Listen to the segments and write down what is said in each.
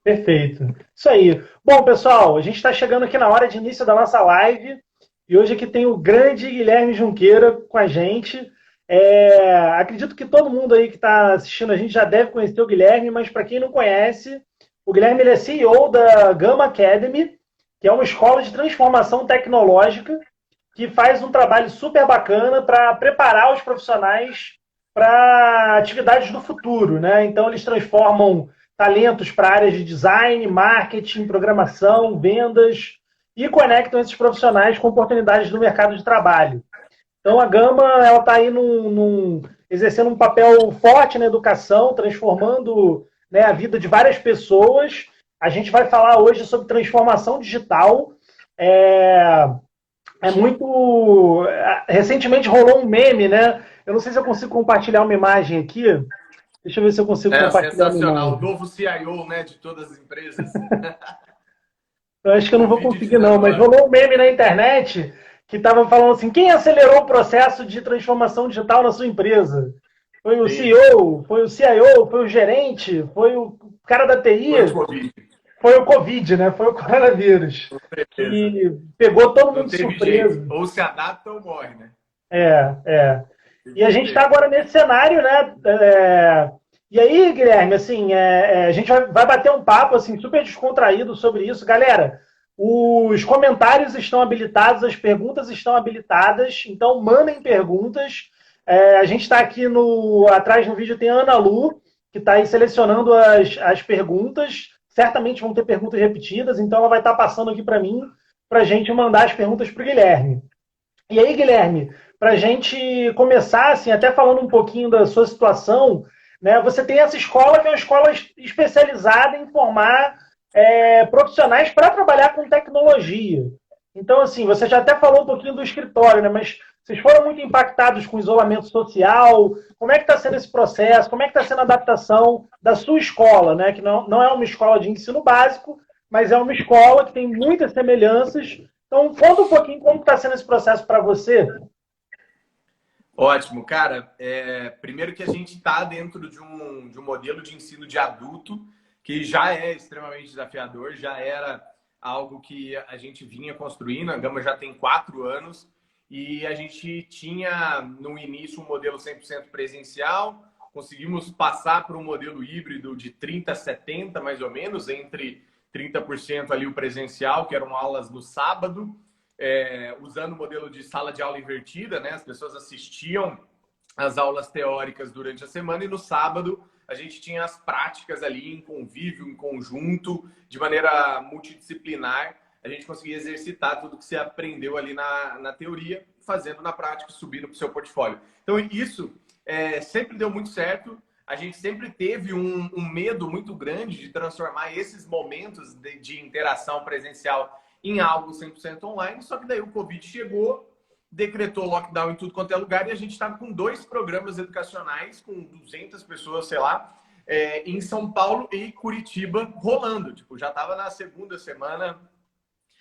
Perfeito. Isso aí. Bom, pessoal, a gente está chegando aqui na hora de início da nossa live e hoje aqui tem o grande Guilherme Junqueira com a gente. Acredito que todo mundo aí que está assistindo a gente já deve conhecer o Guilherme, mas para quem não conhece, o Guilherme ele é CEO da Gama Academy, que é uma escola de transformação tecnológica que faz um trabalho super bacana para preparar os profissionais para atividades do futuro, né? Então eles transformam talentos para áreas de design, marketing, programação, vendas e conectam esses profissionais com oportunidades no mercado de trabalho. Então a Gama ela está aí exercendo um papel forte na educação, transformando, né, a vida de várias pessoas. A gente vai falar hoje sobre transformação digital. É, muito. Recentemente rolou um meme, né? Eu não sei se eu consigo compartilhar uma imagem aqui. Deixa eu ver se eu consigo É compartilhar uma sensacional. O imagem. novo CIO, né, de todas as empresas. Eu acho que eu não vou conseguir, não, mas Covid-19. rolou um meme na internet que estava falando assim: quem acelerou o processo de transformação digital na sua empresa? Foi o Sim, CEO, foi o CIO, foi o gerente, foi o cara da foi o TI, Covid, foi o Covid, né? Foi o coronavírus, com certeza. que pegou todo Não mundo de teve jeito. surpresa. Ou se adapta ou morre, né? É. Tem E a que gente está ter. agora nesse cenário, né? E aí, Guilherme, assim, a gente vai bater um papo assim super descontraído sobre isso, galera. Os comentários estão habilitados, as perguntas estão habilitadas, então mandem perguntas. A gente está aqui no atrás no vídeo tem a Ana Lu que está aí selecionando as perguntas. Certamente vão ter perguntas repetidas, então ela vai estar passando aqui para mim para a gente mandar as perguntas para o Guilherme. E aí, Guilherme, para a gente começar, assim, até falando um pouquinho da sua situação, né? Você tem essa escola que é uma escola especializada em formar profissionais para trabalhar com tecnologia. Então, assim, você já até falou um pouquinho do escritório, né? Mas vocês foram muito impactados com o isolamento social. Como é que está sendo esse processo? Como é que está sendo a adaptação da sua escola, né? Que não é uma escola de ensino básico, mas é uma escola que tem muitas semelhanças. Então, conta um pouquinho como está sendo esse processo para você. Ótimo, cara. Primeiro que a gente está dentro de um modelo de ensino de adulto que já é extremamente desafiador, já era algo que a gente vinha construindo. A Gama já tem 4 anos e a gente tinha no início um modelo 100% presencial. Conseguimos passar para um modelo híbrido de 30-70 mais ou menos, entre 30% ali o presencial, que eram aulas no sábado, usando o modelo de sala de aula invertida, né? As pessoas assistiam às aulas teóricas durante a semana e no sábado a gente tinha as práticas ali em convívio, em conjunto, de maneira multidisciplinar. A gente conseguia exercitar tudo que você aprendeu ali na teoria, fazendo na prática, subindo para o seu portfólio. Então, isso sempre deu muito certo. A gente sempre teve um medo muito grande de transformar esses momentos de interação presencial em algo 100% online, só que daí o Covid chegou, decretou lockdown em tudo quanto é lugar e a gente estava com 2 programas educacionais com 200 pessoas, sei lá, em São Paulo e Curitiba rolando. Tipo, já estava na segunda semana,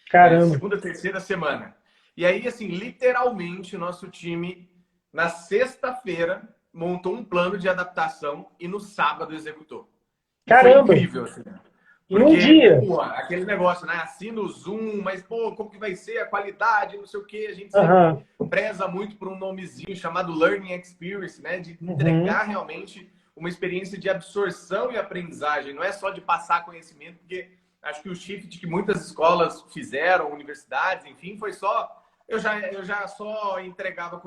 Caramba. segunda, terceira semana. E aí, assim, literalmente, o nosso time, na sexta-feira, montou um plano de adaptação e no sábado executou. E foi Caramba. incrível, assim. Em um Porque, dia. pô, aquele negócio, né? Assina o Zoom, mas, pô, como que vai ser a qualidade, não sei o quê. A gente sempre Aham. preza muito por um nomezinho chamado Learning Experience, né? De Uhum. entregar realmente uma experiência de absorção e aprendizagem. Não é só de passar conhecimento, porque acho que o shift que muitas escolas fizeram, universidades, enfim, foi só... Eu já só entregava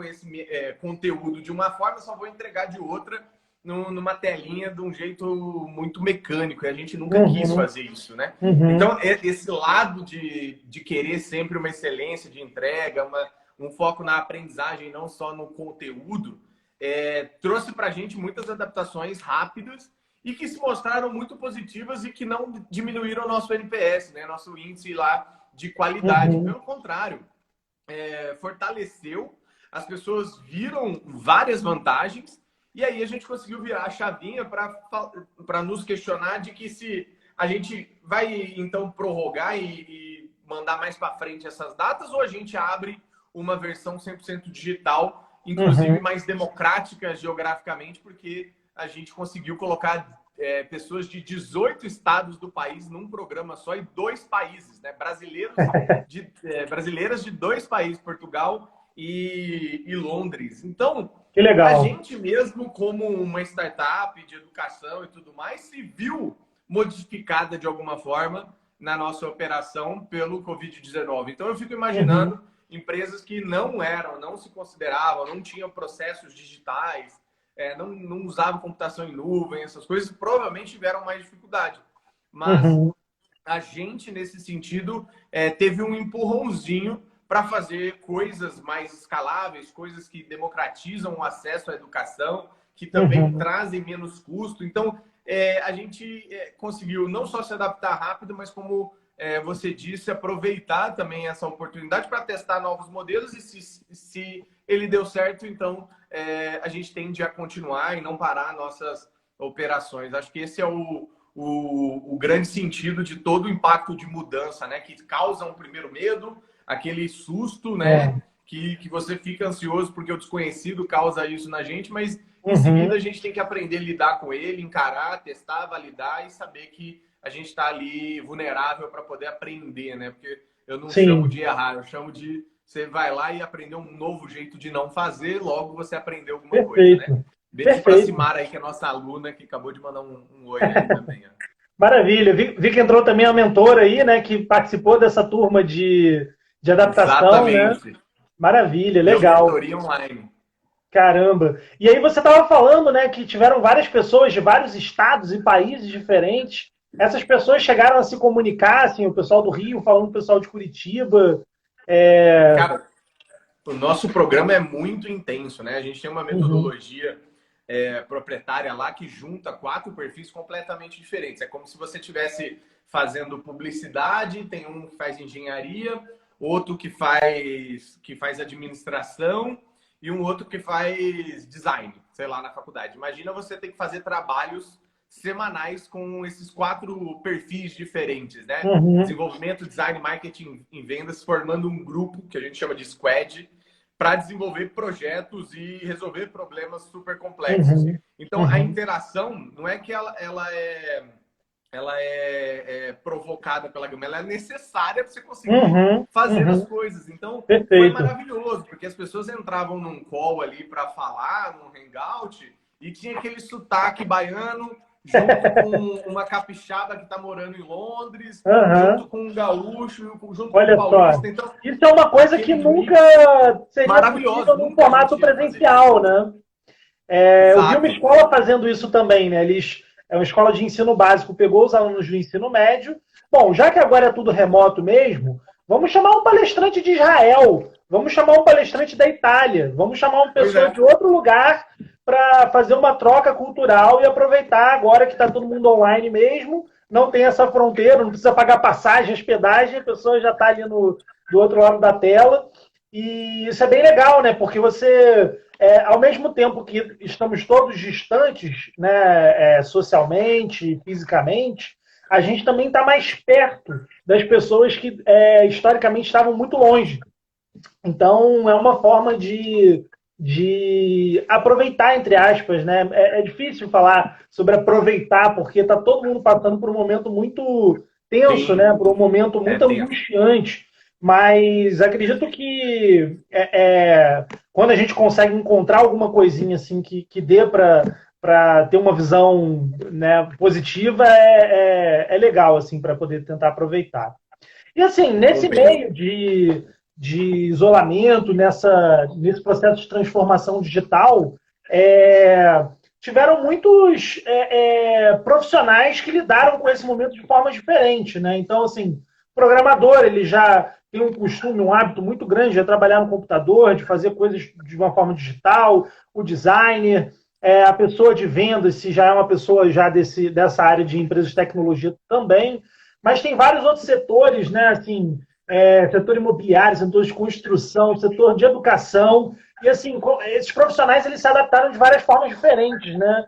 conteúdo de uma forma, só vou entregar de outra numa telinha de um jeito muito mecânico, e a gente nunca quis Uhum. fazer isso, né? Uhum. Então, esse lado de querer sempre uma excelência de entrega, um foco na aprendizagem, não só no conteúdo, trouxe para a gente muitas adaptações rápidas e que se mostraram muito positivas e que não diminuíram o nosso NPS, né? Nosso índice lá de qualidade. Uhum. Pelo contrário, fortaleceu, as pessoas viram várias vantagens e aí a gente conseguiu virar a chavinha para nos questionar de que se a gente vai então prorrogar e mandar mais para frente essas datas ou a gente abre uma versão 100% digital, inclusive Uhum. mais democrática geograficamente, porque a gente conseguiu colocar pessoas de 18 estados do país num programa só e 2 países, né? Brasileiras de 2 países, Portugal e Londres. Então, Que a legal. gente mesmo, como uma startup de educação e tudo mais, se viu modificada de alguma forma na nossa operação pelo Covid-19. Então, eu fico imaginando empresas que não se consideravam, não tinham processos digitais, não usavam computação em nuvem, essas coisas, provavelmente tiveram mais dificuldade. Mas a gente, nesse sentido, teve um empurrãozinho para fazer coisas mais escaláveis, coisas que democratizam o acesso à educação, que também trazem menos custo. Então, a gente conseguiu não só se adaptar rápido, mas como você disse, aproveitar também essa oportunidade para testar novos modelos e se ele deu certo, então a gente tende a continuar e não parar nossas operações. Acho que esse é o grande sentido de todo o impacto de mudança, né? Que causa um primeiro medo, aquele susto, né? Que você fica ansioso porque o desconhecido causa isso na gente, mas em seguida a gente tem que aprender a lidar com ele, encarar, testar, validar e saber que a gente está ali vulnerável para poder aprender, né? Porque eu não chamo de errar, eu chamo de você vai lá e aprender um novo jeito de não fazer, logo você aprendeu alguma coisa, né? Beijo para a Simara aí, que é nossa aluna, que acabou de mandar um oi aí também. Ó. Maravilha. Vi que entrou também a mentora aí, né? Que participou dessa turma de adaptação, Exatamente. Né? Maravilha, Deu legal. mentoria online. Caramba. E aí você estava falando, né, que tiveram várias pessoas de vários estados e países diferentes. Essas pessoas chegaram a se comunicar, assim, o pessoal do Rio falando com o pessoal de Curitiba. Cara, o nosso programa é muito intenso, né? A gente tem uma metodologia proprietária lá que junta 4 perfis completamente diferentes. É como se você estivesse fazendo publicidade, tem um que faz engenharia, outro que faz administração e um outro que faz design, sei lá, na faculdade. Imagina você ter que fazer trabalhos semanais com esses 4 perfis diferentes, né? Desenvolvimento, design, marketing e vendas, formando um grupo que a gente chama de squad para desenvolver projetos e resolver problemas super complexos. Então, a interação não é que ela é provocada pela gama, ela é necessária para você conseguir fazer as coisas. Então, foi maravilhoso, porque as pessoas entravam num call ali para falar, num hangout, e tinha aquele sotaque baiano, junto com uma capixaba que está morando em Londres, junto com um gaúcho, junto com um paulista. Então, isso é uma coisa que nunca seria possível num formato presencial, né? Eu vi uma escola fazendo isso também, né? É uma escola de ensino básico, pegou os alunos do ensino médio. Bom, já que agora é tudo remoto mesmo, vamos chamar um palestrante de Israel, vamos chamar um palestrante da Itália, vamos chamar uma pessoa de outro lugar para fazer uma troca cultural e aproveitar agora que está todo mundo online mesmo, não tem essa fronteira, não precisa pagar passagem, hospedagem, a pessoa já está ali do outro lado da tela. E isso é bem legal, né? Porque você, ao mesmo tempo que estamos todos distantes, né, socialmente, fisicamente, a gente também está mais perto das pessoas que historicamente estavam muito longe. Então, é uma forma de aproveitar, entre aspas, né? É difícil falar sobre aproveitar, porque está todo mundo passando por um momento muito tenso, né? Por um momento muito angustiante. Mas acredito que quando a gente consegue encontrar alguma coisinha assim que dê para ter uma visão, né, positiva, é legal assim para poder tentar aproveitar. E assim, nesse meio de isolamento, nesse processo de transformação digital, tiveram muitos profissionais que lidaram com esse momento de forma diferente, né? Então, assim, o programador, ele já tem um costume, um hábito muito grande de trabalhar no computador, de fazer coisas de uma forma digital, o designer, a pessoa de vendas, se já é uma pessoa já dessa área de empresas de tecnologia também, mas tem vários outros setores, né? Assim, setor imobiliário, setor de construção, setor de educação. E, assim, esses profissionais eles se adaptaram de várias formas diferentes, né?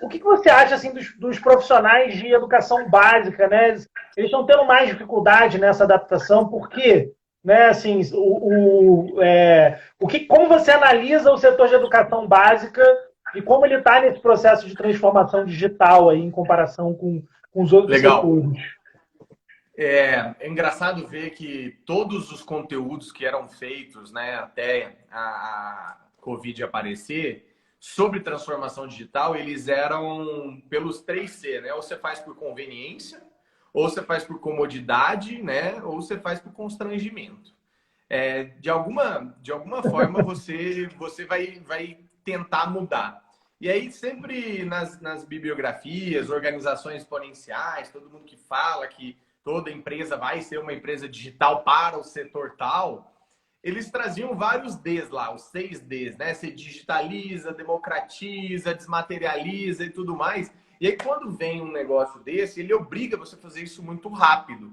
O que você acha assim, dos profissionais de educação básica, né? Eles estão tendo mais dificuldade nessa adaptação, por quê? Né? Assim, como você analisa o setor de educação básica e como ele está nesse processo de transformação digital aí, em comparação com os outros Legal. setores. É engraçado ver que todos os conteúdos que eram feitos, né, até a Covid aparecer, sobre transformação digital, eles eram pelos 3C, né? Ou você faz por conveniência, ou você faz por comodidade, né? Ou você faz por constrangimento. De alguma forma, você vai tentar mudar. E aí, sempre nas bibliografias, organizações exponenciais, todo mundo que fala que toda empresa vai ser uma empresa digital para o setor tal, eles traziam vários Ds lá, os 6 Ds, né? Você digitaliza, democratiza, desmaterializa e tudo mais. E aí, quando vem um negócio desse, ele obriga você a fazer isso muito rápido.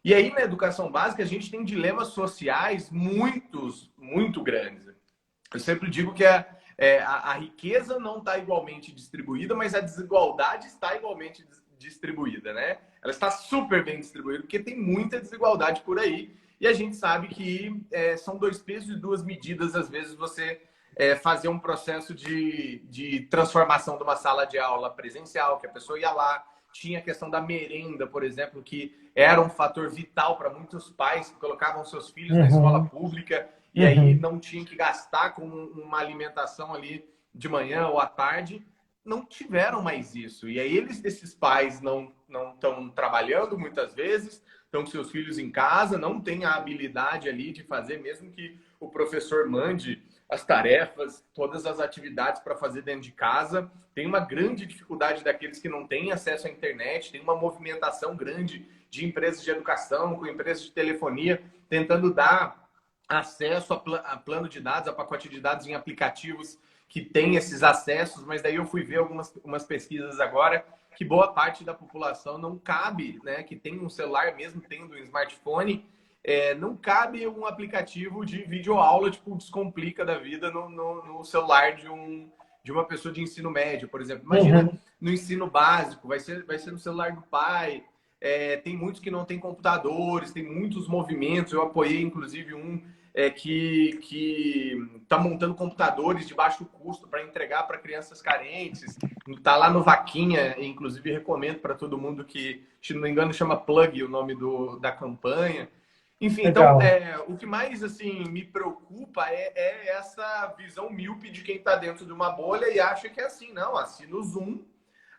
E aí, na educação básica, a gente tem dilemas sociais muito grandes. Eu sempre digo que a riqueza não está igualmente distribuída, mas a desigualdade está igualmente distribuída, né? Ela está super bem distribuída, porque tem muita desigualdade por aí. E a gente sabe que são 2 pesos e 2 medidas, às vezes, você fazer um processo de transformação de uma sala de aula presencial, que a pessoa ia lá, tinha a questão da merenda, por exemplo, que era um fator vital para muitos pais que colocavam seus filhos na escola pública e aí não tinham que gastar com uma alimentação ali de manhã ou à tarde. Não tiveram mais isso. E aí esses pais não estão trabalhando muitas vezes, estão com seus filhos em casa, não têm a habilidade ali de fazer, mesmo que o professor mande as tarefas, todas as atividades para fazer dentro de casa. Tem uma grande dificuldade daqueles que não têm acesso à internet, tem uma movimentação grande de empresas de educação, com empresas de telefonia, tentando dar acesso a plano de dados, a pacote de dados em aplicativos que tem esses acessos, mas daí eu fui ver umas pesquisas agora que boa parte da população não cabe, né, que tem um celular, mesmo tendo um smartphone, não cabe um aplicativo de videoaula, tipo, Descomplica da vida no celular de uma pessoa de ensino médio, por exemplo. Imagina no ensino básico, vai ser no celular do pai. Tem muitos que não têm computadores, tem muitos movimentos. Eu apoiei, inclusive, que está montando computadores de baixo custo para entregar para crianças carentes. Está lá no Vaquinha, inclusive recomendo para todo mundo que, se não me engano, chama Plug o nome da campanha. Enfim, Legal. então, o que mais assim me preocupa é essa visão míope de quem está dentro de uma bolha e acha que é assim. Não, assina o Zoom,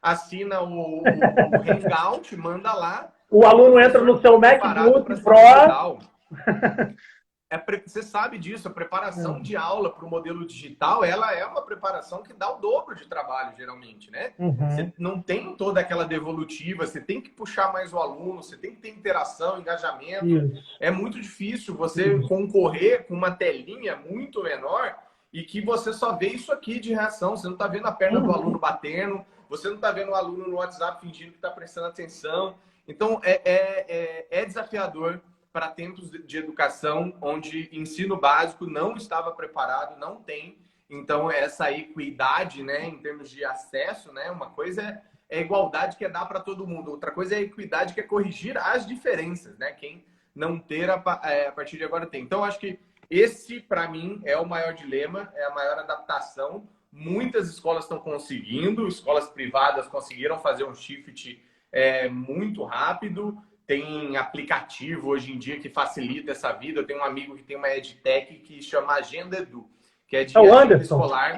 assina o Hangout, manda lá. O aluno entra no seu MacBook Pro. Você sabe disso, a preparação de aula para o modelo digital, ela é uma preparação que dá o dobro de trabalho, geralmente, né? Você não tem toda aquela devolutiva, você tem que puxar mais o aluno, você tem que ter interação, engajamento. Isso. É muito difícil você concorrer com uma telinha muito menor e que você só vê isso aqui de reação. Você não está vendo a perna do aluno batendo, você não está vendo o aluno no WhatsApp fingindo que está prestando atenção. Então, é desafiador para tempos de educação onde ensino básico não estava preparado, não tem. Então, essa equidade, né, em termos de acesso, né, uma coisa é igualdade, que é dar para todo mundo. Outra coisa é equidade, que é corrigir as diferenças, né? Quem não ter, a partir de agora tem. Então, acho que esse, para mim, é o maior dilema, é a maior adaptação. Muitas escolas estão conseguindo, escolas privadas conseguiram fazer um shift muito rápido. Tem aplicativo hoje em dia que facilita essa vida. Eu tenho um amigo que tem uma edtech que chama Agenda Edu, que é de agenda escolar.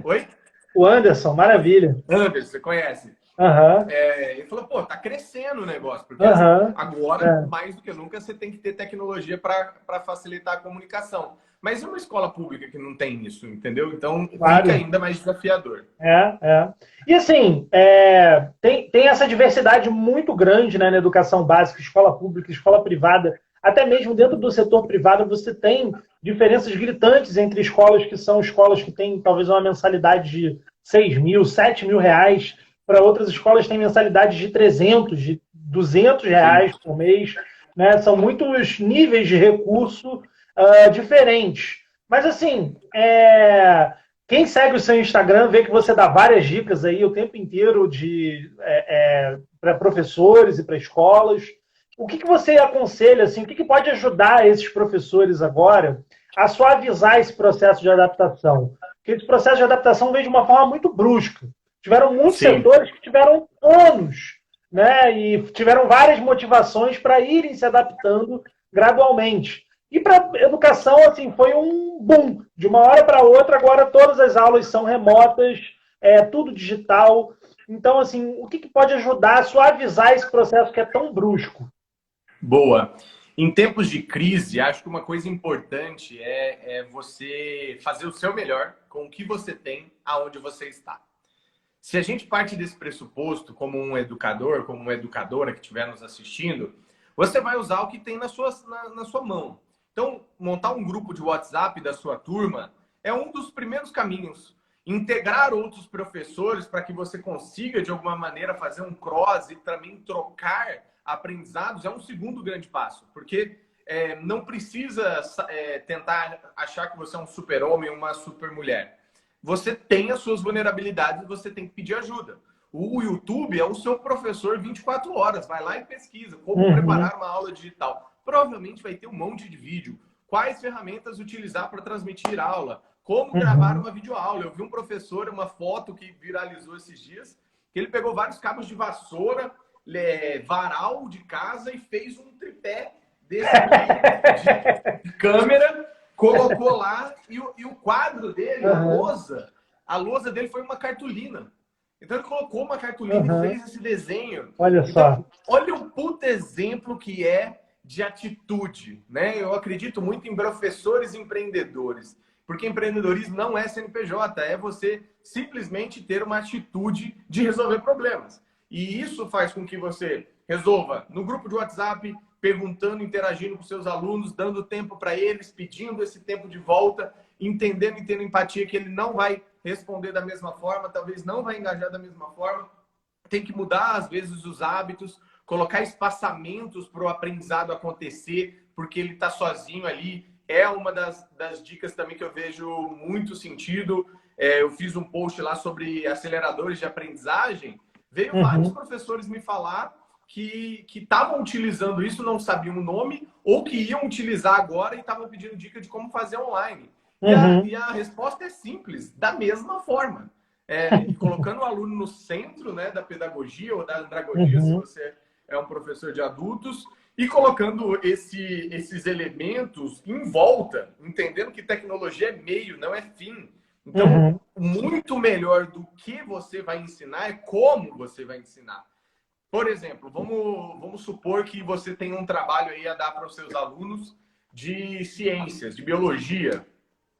Oi? O Anderson, maravilha. Anderson, você conhece? Ele falou, pô, tá crescendo o negócio, porque agora, mais do que nunca, você tem que ter tecnologia para facilitar a comunicação. Mas é uma escola pública que não tem isso, entendeu? Então, fica ainda mais desafiador. E assim, tem essa diversidade muito grande, né, na educação básica, escola pública, escola privada. Até mesmo dentro do setor privado, você tem diferenças gritantes entre escolas que são escolas que têm talvez uma mensalidade de 6 mil, 7 mil reais, para outras escolas que têm mensalidades de 300, de 200 reais por mês. Né? São muitos níveis de recurso diferentes. Mas assim, quem segue o seu Instagram vê que você dá várias dicas aí o tempo inteiro para professores e para escolas. O que você aconselha, assim, o que pode ajudar esses professores agora a suavizar esse processo de adaptação? que esse processo de adaptação veio de uma forma muito brusca. Tiveram muitos Sim. setores que tiveram anos, né? E tiveram várias motivações para irem se adaptando gradualmente. E para a educação, assim, foi um boom. De uma hora para outra, agora todas as aulas são remotas, tudo digital. Então, assim, o que pode ajudar a suavizar esse processo que é tão brusco? Boa. Em tempos de crise, acho que uma coisa importante é você fazer o seu melhor com o que você tem, aonde você está. Se a gente parte desse pressuposto, como um educador, como uma educadora que estiver nos assistindo, você vai usar o que tem na sua mão. Então, montar um grupo de WhatsApp da sua turma é um dos primeiros caminhos. Integrar outros professores para que você consiga, de alguma maneira, fazer um cross e também trocar aprendizados é um segundo grande passo. Porque não precisa tentar achar que você é um super-homem ou uma super-mulher. Você tem as suas vulnerabilidades e você tem que pedir ajuda. O YouTube é o seu professor 24 horas. Vai lá e pesquisa como preparar uma aula digital. Provavelmente vai ter um monte de vídeo. Quais ferramentas utilizar para transmitir aula? Como gravar uma videoaula? Eu vi um professor, uma foto que viralizou esses dias, que ele pegou vários cabos de vassoura, varal de casa e fez um tripé desse aqui de câmera, colocou lá e o quadro dele, a lousa dele foi uma cartolina. Então ele colocou uma cartolina e fez esse desenho. Olha só. Então, olha o puta exemplo que é de atitude, né? Eu acredito muito em professores empreendedores, porque empreendedorismo não é CNPJ, é você simplesmente ter uma atitude de resolver problemas. E isso faz com que você resolva no grupo de WhatsApp, perguntando, interagindo com seus alunos, dando tempo para eles, pedindo esse tempo de volta, entendendo e tendo empatia que ele não vai responder da mesma forma, talvez não vai engajar da mesma forma. Tem que mudar, às vezes, os hábitos, colocar espaçamentos para o aprendizado acontecer, porque ele está sozinho ali. É uma das dicas também que eu vejo muito sentido. Eu fiz um post lá sobre aceleradores de aprendizagem. Veio vários professores me falar que estavam utilizando isso, não sabiam o nome, ou que iam utilizar agora e estavam pedindo dica de como fazer online. E a resposta é simples, da mesma forma. Colocando o aluno no centro, né, da pedagogia ou da andragogia, se você é um professor de adultos, e colocando esses elementos em volta, entendendo que tecnologia é meio, não é fim. Então, muito melhor do que você vai ensinar é como você vai ensinar. Por exemplo, vamos supor que você tem um trabalho aí a dar para os seus alunos de ciências, de biologia.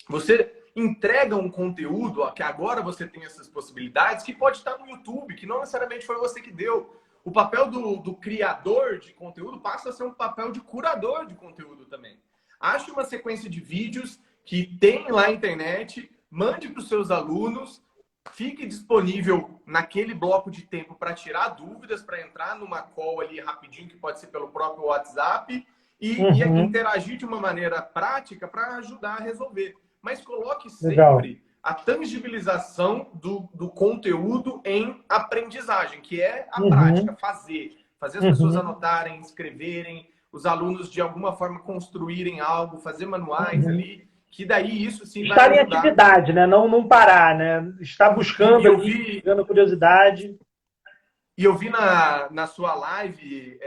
Você entrega um conteúdo, ó, que agora você tem essas possibilidades, que pode estar no YouTube, que não necessariamente foi você que deu. O papel do criador de conteúdo passa a ser um papel de curador de conteúdo também. Ache uma sequência de vídeos que tem lá na internet, mande para os seus alunos, fique disponível naquele bloco de tempo para tirar dúvidas, para entrar numa call ali rapidinho, que pode ser pelo próprio WhatsApp, e interagir de uma maneira prática para ajudar a resolver. Mas coloque sempre a tangibilização do conteúdo em aprendizagem, que é a prática, fazer as pessoas anotarem, escreverem, os alunos de alguma forma construírem algo, fazer manuais ali, que daí isso sim vai estar em ajudar. atividade, né? Não parar, né? Estar buscando, dando curiosidade. E eu vi na sua live,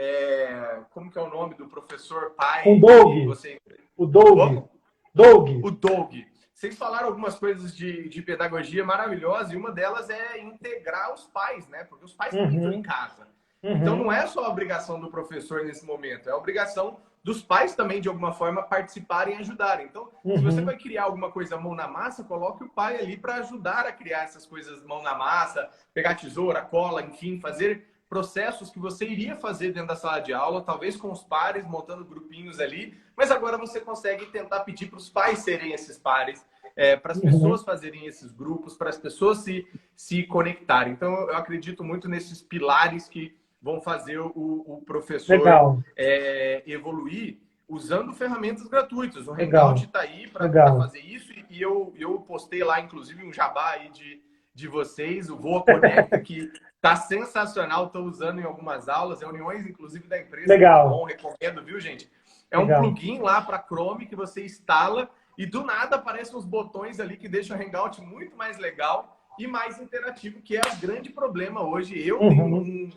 como que é o nome do professor pai? O Doug. O Doug. Como? Doug. O Doug. Vocês falaram algumas coisas de pedagogia maravilhosas, e uma delas é integrar os pais, né? Porque os pais também estão em casa. Então não é só a obrigação do professor nesse momento, é a obrigação dos pais também, de alguma forma, participarem e ajudarem. Então, se você vai criar alguma coisa mão na massa, coloque o pai ali para ajudar a criar essas coisas mão na massa, pegar tesoura, cola, enfim, fazer processos que você iria fazer dentro da sala de aula, talvez com os pares, montando grupinhos ali, mas agora você consegue tentar pedir para os pais serem esses pares, para as pessoas fazerem esses grupos, para as pessoas se conectarem. Então, eu acredito muito nesses pilares que vão fazer o professor evoluir usando ferramentas gratuitas. O Hangout está aí para fazer isso, e eu postei lá, inclusive, um jabá aí de vocês, o Voa Conecta, que está sensacional, estou usando em algumas aulas, reuniões, inclusive, da empresa. Legal. Bom, recomendo, viu, gente? É um plugin lá para Chrome que você instala e do nada aparecem uns botões ali que deixam o Hangout muito mais legal e mais interativo, que é o grande problema hoje. Eu tenho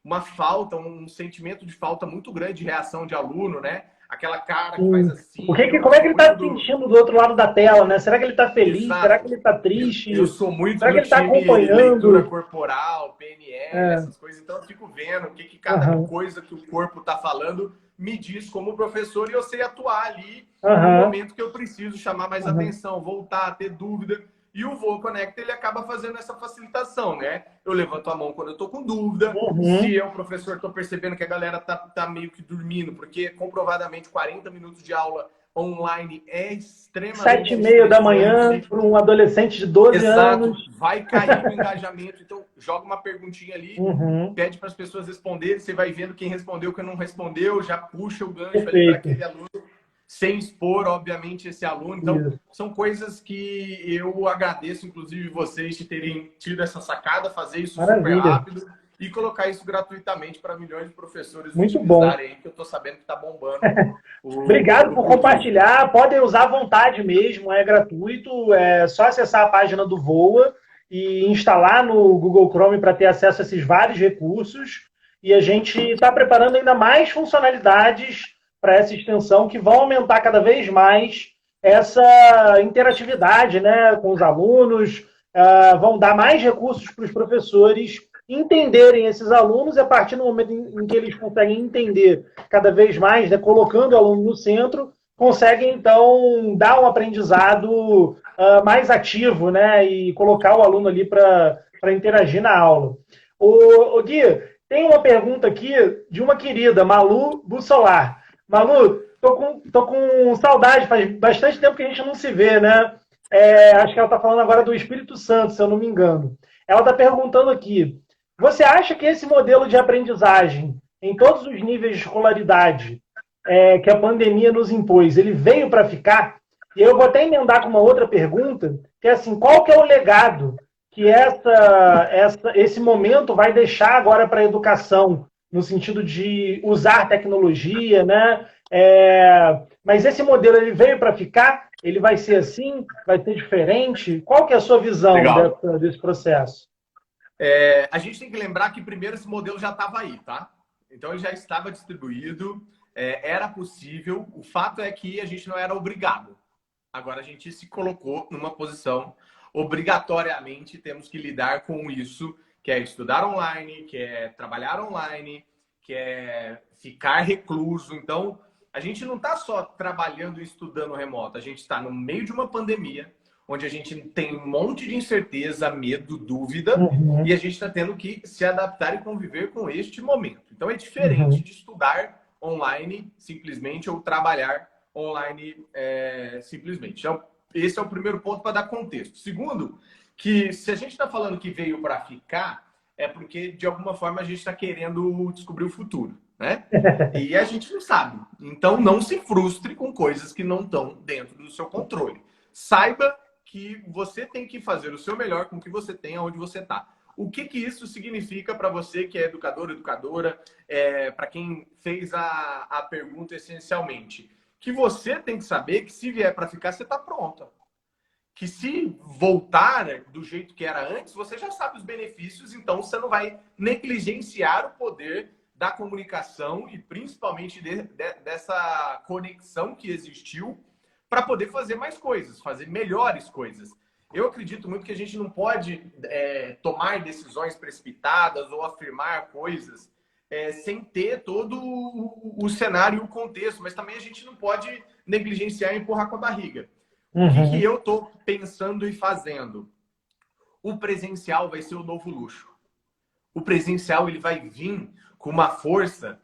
uma falta, um sentimento de falta muito grande de reação de aluno, né? Aquela cara que faz assim. Como é que ele está se sentindo do outro lado da tela, né? Será que ele está feliz? Exato. Será que ele está triste? Eu sou muito Será do que ele está time acompanhando? leitura corporal, PNL, essas coisas. Então eu fico vendo o que cada coisa que o corpo está falando me diz como professor, e eu sei atuar ali no momento que eu preciso chamar mais atenção, voltar, ter dúvida. E o Voa Conecta, ele acaba fazendo essa facilitação, né? Eu levanto a mão quando eu estou com dúvida. Se eu, professor, estou percebendo que a galera tá meio que dormindo, porque comprovadamente 40 minutos de aula online é extremamente 7h30 da manhã para um adolescente de 12 anos. Vai cair o engajamento. Então, joga uma perguntinha ali, pede para as pessoas responderem. Você vai vendo quem respondeu, quem não respondeu, já puxa o gancho ali para aquele aluno, sem expor, obviamente, esse aluno. Então, são coisas que eu agradeço, inclusive, vocês de terem tido essa sacada, fazer isso super rápido e colocar isso gratuitamente para milhões de professores utilizarem aí, que eu estou sabendo que está bombando. Obrigado por compartilhar. Podem usar à vontade mesmo, é gratuito. É só acessar a página do Voa e instalar no Google Chrome para ter acesso a esses vários recursos. E a gente está preparando ainda mais funcionalidades para essa extensão que vão aumentar cada vez mais essa interatividade, né, com os alunos, vão dar mais recursos para os professores entenderem esses alunos, e a partir do momento em que eles conseguem entender cada vez mais, né, colocando o aluno no centro, conseguem, então, dar um aprendizado mais ativo, né, e colocar o aluno ali para interagir na aula. O Gui, tem uma pergunta aqui de uma querida, Malu Bussolar. Malu, tô com saudade, faz bastante tempo que a gente não se vê, né? Acho que ela está falando agora do Espírito Santo, se eu não me engano. Ela está perguntando aqui, você acha que esse modelo de aprendizagem, em todos os níveis de escolaridade, que a pandemia nos impôs, ele veio para ficar? E eu vou até emendar com uma outra pergunta, que é assim, qual que é o legado que esse momento vai deixar agora para a educação, no sentido de usar tecnologia, né? Mas esse modelo, ele veio para ficar? Ele vai ser assim? Vai ser diferente? Qual que é a sua visão desse processo? A gente tem que lembrar que primeiro esse modelo já estava aí, tá? Então ele já estava distribuído, era possível. O fato é que a gente não era obrigado. Agora a gente se colocou numa posição, obrigatoriamente temos que lidar com isso, que é estudar online, que é trabalhar online, que é ficar recluso. Então, a gente não está só trabalhando e estudando remoto, a gente está no meio de uma pandemia, onde a gente tem um monte de incerteza, medo, dúvida, e a gente está tendo que se adaptar e conviver com este momento. Então, é diferente de estudar online simplesmente ou trabalhar online simplesmente. Então, esse é o primeiro ponto para dar contexto. Segundo, que se a gente está falando que veio para ficar, é porque, de alguma forma, a gente está querendo descobrir o futuro, né? E a gente não sabe. Então, não se frustre com coisas que não estão dentro do seu controle. Saiba que você tem que fazer o seu melhor com o que você tem, onde você está. O que isso significa para você que é educador, educadora, para quem fez a pergunta essencialmente? Que você tem que saber que se vier para ficar, você está pronta. Que se voltar do jeito que era antes, você já sabe os benefícios, então você não vai negligenciar o poder da comunicação e principalmente dessa conexão que existiu para poder fazer mais coisas, fazer melhores coisas. Eu acredito muito que a gente não pode tomar decisões precipitadas ou afirmar coisas sem ter todo o cenário e o contexto, mas também a gente não pode negligenciar e empurrar com a barriga. O que eu estou pensando e fazendo? O presencial vai ser o novo luxo. O presencial ele vai vir com uma força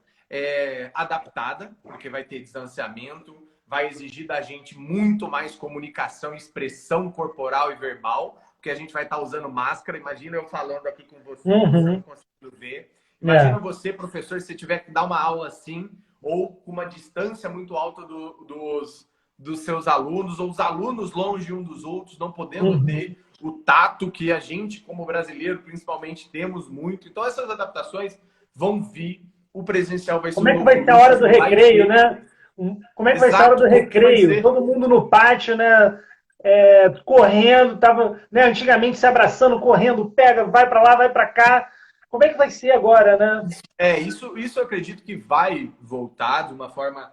adaptada, porque vai ter distanciamento, vai exigir da gente muito mais comunicação, expressão corporal e verbal, porque a gente vai estar usando máscara. Imagina eu falando aqui com você, você não conseguindo ver. Imagina você, professor, se você tiver que dar uma aula assim, ou com uma distância muito alta dos seus alunos, ou os alunos longe um dos outros, não podendo ter o tato que a gente, como brasileiro, principalmente, temos muito. Então, essas adaptações vão vir. O presencial vai ser Como é que vai ser a hora do recreio, né? Como é que vai ser a hora Exato, do como que vai recreio? ser? Todo mundo no pátio, né? Correndo, tava, né, antigamente se abraçando, correndo, pega, vai para lá, vai para cá. Como é que vai ser agora, né? Isso eu acredito que vai voltar de uma forma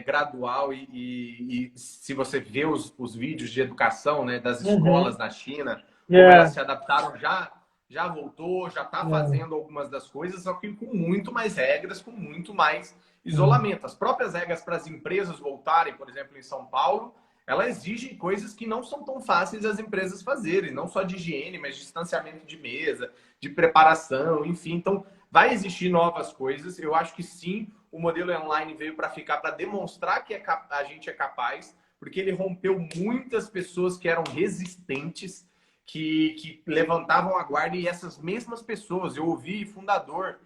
gradual e se você vê os vídeos de educação, né, das Uhum. escolas na China, como elas É, se adaptaram, já voltou, já está é, fazendo algumas das coisas, só que com muito mais regras, com muito mais é. isolamento. As próprias regras para as empresas voltarem, por exemplo, em São Paulo, ela exige coisas que não são tão fáceis as empresas fazerem, não só de higiene, mas de distanciamento de mesa, de preparação, enfim. Então, vai existir novas coisas. Eu acho que sim, o modelo online veio para ficar, para demonstrar que a gente é capaz, porque ele rompeu muitas pessoas que eram resistentes, que levantavam a guarda, e essas mesmas pessoas, eu ouvi fundador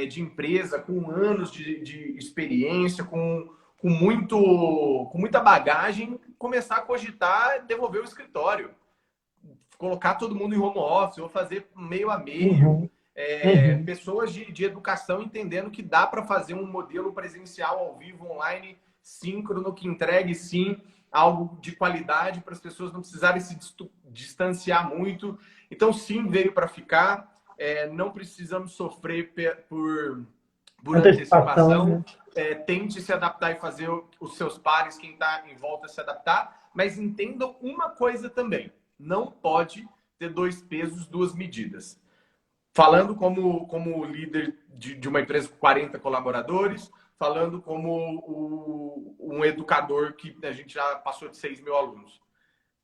de empresa com anos de experiência, com muita bagagem, começar a cogitar devolver o escritório, colocar todo mundo em home office, ou fazer meio a meio. Uhum. Uhum. Pessoas de educação entendendo que dá para fazer um modelo presencial ao vivo, online, síncrono, que entregue sim algo de qualidade para as pessoas não precisarem se distanciar muito. Então, sim, veio para ficar. Não precisamos sofrer por Antecipação, antecipação. né? Tente se adaptar e fazer os seus pares, quem está em volta, se adaptar. Mas entendam uma coisa também: não pode ter dois pesos, duas medidas. Falando como líder de uma empresa com 40 colaboradores, falando como um educador que a gente já passou de 6 mil alunos.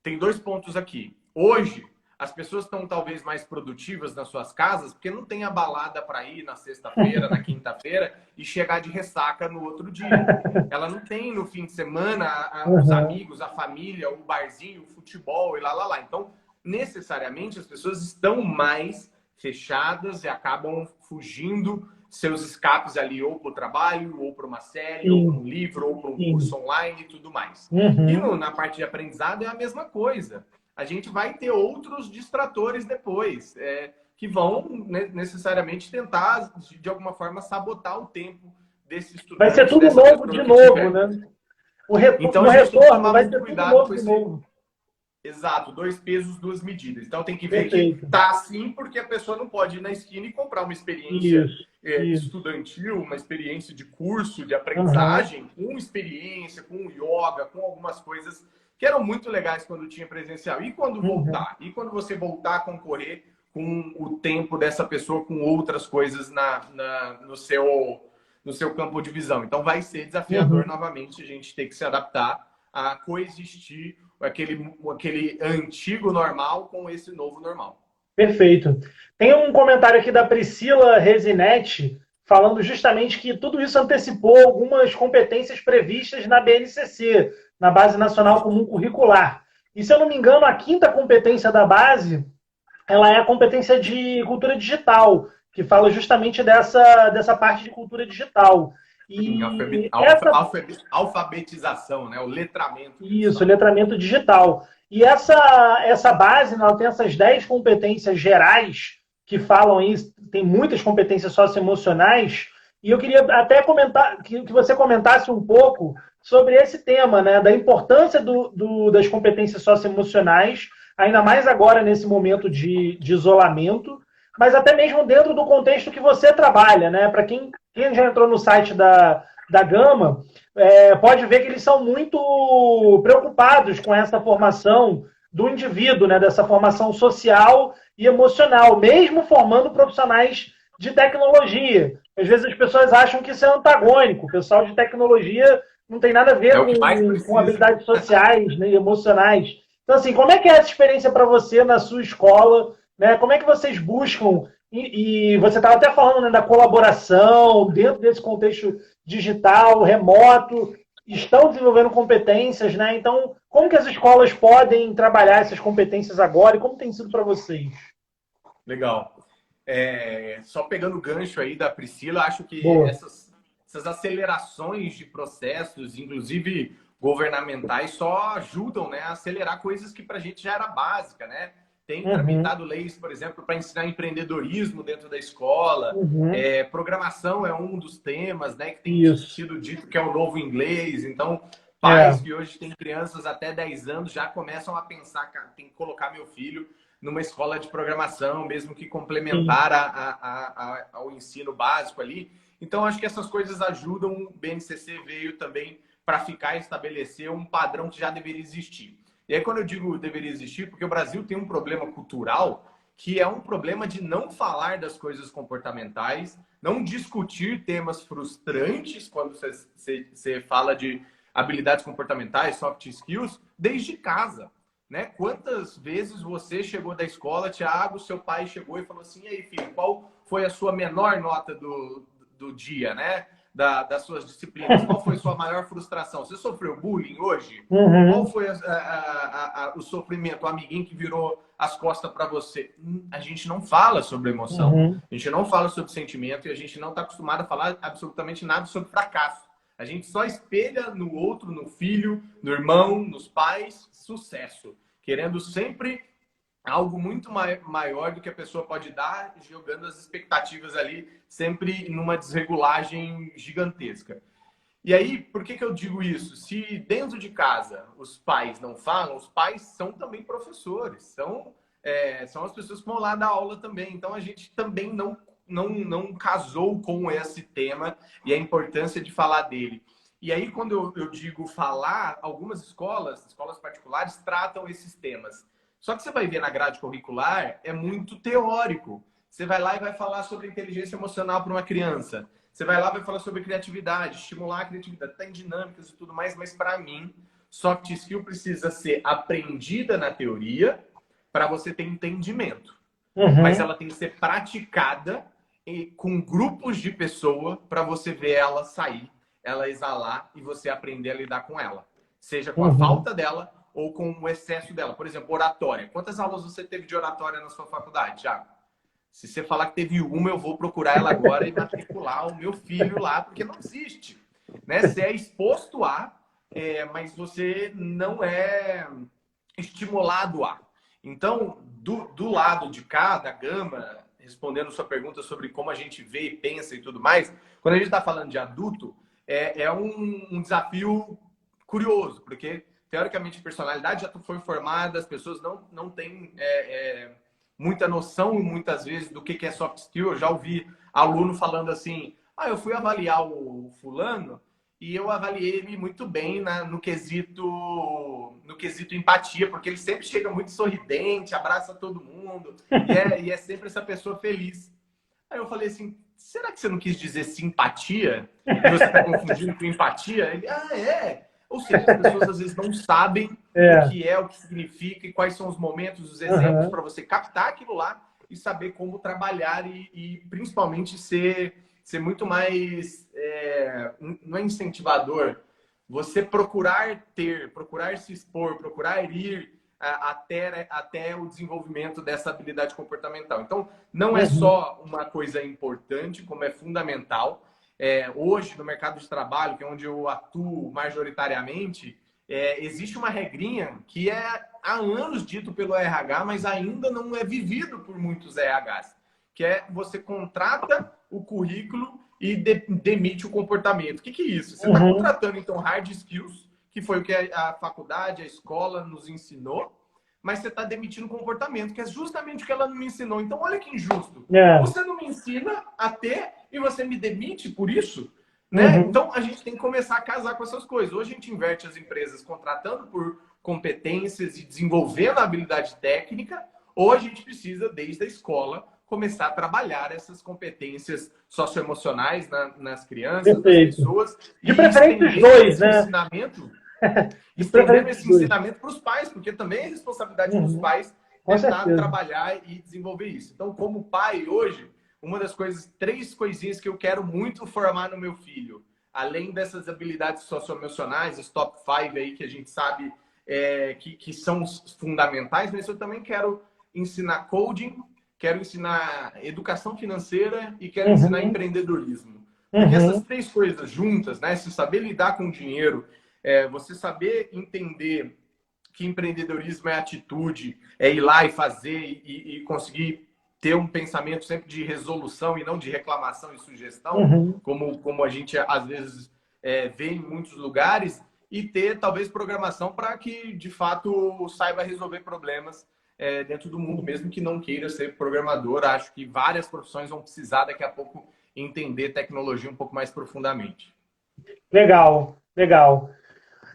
Tem dois pontos aqui. Hoje, as pessoas estão talvez mais produtivas nas suas casas porque não tem a balada para ir na sexta-feira, na quinta-feira e chegar de ressaca no outro dia. Ela não tem no fim de semana os Uhum. amigos, a família, o barzinho, o futebol e lá, lá, lá. Então, necessariamente, as pessoas estão mais fechadas e acabam fugindo seus escapes ali ou para o trabalho, ou para uma série, ou para Sim, um livro, ou para um sim. curso online e tudo mais. E Uhum. na parte de aprendizado é a mesma coisa. A gente vai ter outros distratores depois, que vão necessariamente tentar, de alguma forma, sabotar o tempo desse Vai ser estudante, tudo dessa novo de pessoa que novo, tiver. né? Então No a gente tem que retorno tomar vai muito ser tudo cuidado novo com de esse. novo. Exato, dois pesos, duas medidas. Então tem que ver que Perfeito. tá assim porque a pessoa não pode ir na esquina e comprar uma experiência Isso, isso. estudantil, uma experiência de curso, de Uhum. aprendizagem, com experiência, com yoga, com algumas coisas que eram muito legais quando tinha presencial. E quando Uhum. voltar? E quando você voltar a concorrer com o tempo dessa pessoa com outras coisas no seu campo de visão? Então vai ser desafiador Uhum. novamente a gente ter que se adaptar a coexistir aquele antigo normal com esse novo normal. Perfeito. Tem um comentário aqui da Priscila Resinetti falando justamente que tudo isso antecipou algumas competências previstas na BNCC, na Base Nacional Comum Curricular. E se eu não me engano, a quinta competência da base, ela é a competência de cultura digital, que fala justamente dessa parte de cultura digital. Sim, E essa alfabetização, né? O letramento que eles Isso, falam. letramento digital. E essa base, né, ela tem essas 10 competências gerais que falam isso, tem muitas competências socioemocionais, e eu queria até comentar, que você comentasse um pouco sobre esse tema, né, da importância das competências socioemocionais, ainda mais agora nesse momento de isolamento, mas até mesmo dentro do contexto que você trabalha, né? Para quem já entrou no site da Gama, pode ver que eles são muito preocupados com essa formação do indivíduo, né, dessa formação social e emocional, mesmo formando profissionais de tecnologia. Às vezes as pessoas acham que isso é antagônico, o pessoal de tecnologia não tem nada a É ver o que mais com precisa. habilidades sociais, né, e emocionais. Então, assim, como é que é essa experiência para você na sua escola? Né? Como é que vocês buscam? E você estava até falando, né, da colaboração dentro desse contexto digital, remoto, estão desenvolvendo competências, né? Então, como que as escolas podem trabalhar essas competências agora e como tem sido para vocês? Legal. Só pegando o gancho aí da Priscila, acho que Boa. essas acelerações de processos, inclusive governamentais, só ajudam, né, a acelerar coisas que para a gente já era básica, né? tem tramitado leis, por exemplo, para ensinar empreendedorismo dentro da escola. Programação é um dos temas, né, que tem sido dito que é o novo inglês. Então, pais que hoje têm crianças até 10 anos já começam a pensar, cara, tem que colocar meu filho numa escola de programação, mesmo que complementar ao ensino básico ali. Então, acho que essas coisas ajudam. O BNCC veio também para ficar e estabelecer um padrão que já deveria existir. E aí, quando eu digo deveria existir, porque o Brasil tem um problema cultural que é um problema de não falar das coisas comportamentais, não discutir temas frustrantes quando você fala de habilidades comportamentais, soft skills, desde casa. Né? Quantas vezes você chegou da escola, Thiago, seu pai chegou e falou assim: e aí, filho, qual foi a sua menor nota do dia, né? Das suas disciplinas? Qual foi a sua maior frustração? Você sofreu bullying hoje? Qual foi o sofrimento? O amiguinho que virou as costas para você? A gente não fala sobre emoção, a gente não fala sobre sentimento e a gente não está acostumado a falar absolutamente nada sobre fracasso. A gente só espelha no outro, no filho, no irmão, nos pais, sucesso. Querendo sempre algo muito maior do que a pessoa pode dar, jogando as expectativas ali, sempre numa desregulagem gigantesca. E aí, por que eu digo isso? Se dentro de casa os pais não falam, os pais são também professores, são as pessoas que vão lá dar aula também. Então, a gente também não casou com esse tema e a importância de falar dele. E aí, quando eu digo falar, algumas escolas particulares, tratam esses temas. Só que você vai ver na grade curricular, é muito teórico. Você vai lá e vai falar sobre inteligência emocional para uma criança. Você vai lá e vai falar sobre criatividade, estimular a criatividade, tem dinâmicas e tudo mais, mas para mim, soft skill precisa ser aprendida na teoria para você ter entendimento. Mas ela tem que ser praticada com grupos de pessoas para você ver ela sair, ela exalar e você aprender a lidar com ela. Seja com a falta dela ou com o excesso dela. Por exemplo, oratória. Quantas aulas você teve de oratória na sua faculdade, Thiago? Se você falar que teve uma, eu vou procurar ela agora e matricular o meu filho lá, porque não existe. Né? Você é exposto a, mas você não é estimulado a. Então, do lado de cá, da gama, respondendo sua pergunta sobre como a gente vê e pensa e tudo mais, quando a gente está falando de adulto, é um desafio curioso, porque, teoricamente, a personalidade já foi formada, as pessoas não têm muita noção, muitas vezes, do que é soft skill. Eu já ouvi aluno falando assim: eu fui avaliar o fulano e eu avaliei ele muito bem no quesito empatia, porque ele sempre chega muito sorridente, abraça todo mundo, e é sempre essa pessoa feliz. Aí eu falei assim: será que você não quis dizer simpatia? E você está confundindo com empatia? Ele, Ou seja, as pessoas às vezes não sabem o que significa e quais são os momentos, os exemplos para você captar aquilo lá e saber como trabalhar e principalmente ser muito mais, não é incentivador, você procurar se expor, procurar ir até o desenvolvimento dessa habilidade comportamental. Então, não é só uma coisa importante, como é fundamental. Hoje, no mercado de trabalho, que é onde eu atuo majoritariamente, existe uma regrinha que é há anos dito pelo RH, mas ainda não é vivido por muitos RHs, que é você contrata o currículo e demite o comportamento. O que é isso? Você está contratando, então, hard skills, que foi o que a faculdade, a escola nos ensinou, mas você está demitindo o comportamento, que é justamente o que ela não me ensinou. Então, olha que injusto. Você não me ensina a ter e você me demite por isso? Né? Então, a gente tem que começar a casar com essas coisas. Hoje, a gente inverte as empresas contratando por competências e desenvolvendo a habilidade técnica, ou a gente precisa, desde a escola, começar a trabalhar essas competências socioemocionais nas crianças, nas pessoas. De preferência os dois, né? Estendendo esse ensinamento para os pais, porque também é responsabilidade dos pais tentar trabalhar e desenvolver isso. Então, como pai, hoje, uma das coisas, 3 coisinhas que eu quero muito formar no meu filho, além dessas habilidades socioemocionais, os top 5 aí que a gente sabe que são fundamentais, mas eu também quero ensinar coding, quero ensinar educação financeira e quero ensinar empreendedorismo. Porque essas 3 coisas juntas, né? Se saber lidar com o dinheiro, você saber entender que empreendedorismo é atitude, é ir lá e fazer e conseguir ter um pensamento sempre de resolução e não de reclamação e sugestão, Uhum. como a gente às vezes vê em muitos lugares, e ter talvez programação para que de fato saiba resolver problemas dentro do mundo, mesmo que não queira ser programador. Acho que várias profissões vão precisar daqui a pouco entender tecnologia um pouco mais profundamente. Legal, legal.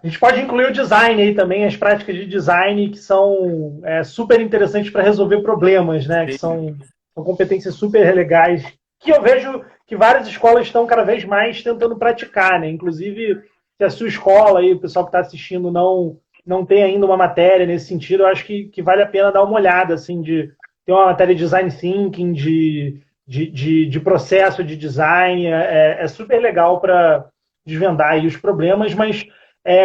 A gente pode incluir o design aí também, as práticas de design que são super interessantes para resolver problemas, né? Que Sim. são competências super legais, que eu vejo que várias escolas estão cada vez mais tentando praticar, né? Inclusive, se a sua escola e o pessoal que está assistindo não tem ainda uma matéria nesse sentido, eu acho que vale a pena dar uma olhada, assim, de ter uma matéria de design thinking, de processo de design, é super legal para desvendar aí os problemas, mas